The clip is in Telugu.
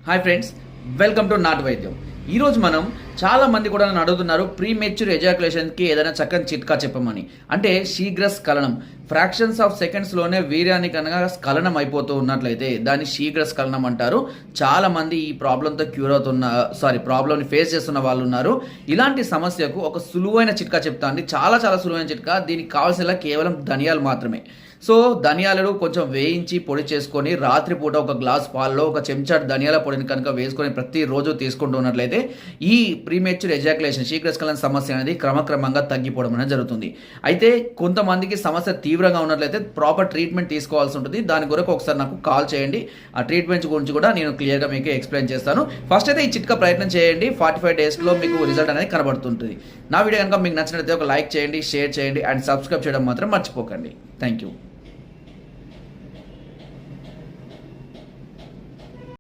హాయ్ ఫ్రెండ్స్, వెల్కమ్ టు నాటు వైద్యం. ఈరోజు మనం చాలా మంది కూడా నన్ను అడుగుతున్నారు ప్రీమెచ్యూర్ ఎజాకులేషన్కి ఏదైనా చక్కని చిట్కా చెప్పమని. అంటే శీఘ్ర స్ఖలనం, ఫ్రాక్షన్స్ ఆఫ్ సెకండ్స్లోనే వీర్యానికి కనుక స్ఖలనం అయిపోతూ ఉన్నట్లయితే దాన్ని శీఘ్ర స్ఖలనం అంటారు. చాలా మంది ఈ ప్రాబ్లంతో ప్రాబ్లంని ఫేస్ చేస్తున్న వాళ్ళు ఉన్నారు. ఇలాంటి సమస్యకు ఒక సులువైన చిట్కా చెప్తా అండి. చాలా సులువైన చిట్కా. దీనికి కావాల్సిన కేవలం ధనియాలు మాత్రమే. సో ధనియాలను కొంచెం వేయించి పొడి చేసుకొని రాత్రిపూట ఒక గ్లాస్ పాల్లో ఒక చెంచాడు ధనియాల పొడిని కనుక వేసుకొని ప్రతిరోజు తీసుకుంటున్నట్లయితే ఈ ప్రీమెచ్యూర్ ఎజాకులేషన్ శీఘ్రస్ఖలన సమస్య అనేది క్రమక్రమంగా తగ్గిపోవడం అనేది జరుగుతుంది. అయితే కొంతమందికి సమస్య తీవ్రంగా ఉన్నట్లయితే ప్రాపర్ ట్రీట్మెంట్ తీసుకోవాల్సి ఉంటుంది. దాని కొరకు ఒకసారి నాకు కాల్ చేయండి. ఆ ట్రీట్మెంట్ గురించి కూడా నేను క్లియర్గా మీకు ఎక్స్ప్లెయిన్ చేస్తాను. ఫస్ట్ అయితే ఈ చిట్కా ప్రయత్నం చేయండి. 45 డేస్లో మీకు రిజల్ట్ అనేది కనబడుతుంటుంది. నా వీడియో కనుక మీకు నచ్చినట్లయితే ఒక లైక్ చేయండి, షేర్ చేయండి అండ్ సబ్స్క్రైబ్ చేయడం మాత్రం మర్చిపోకండి. Thank you.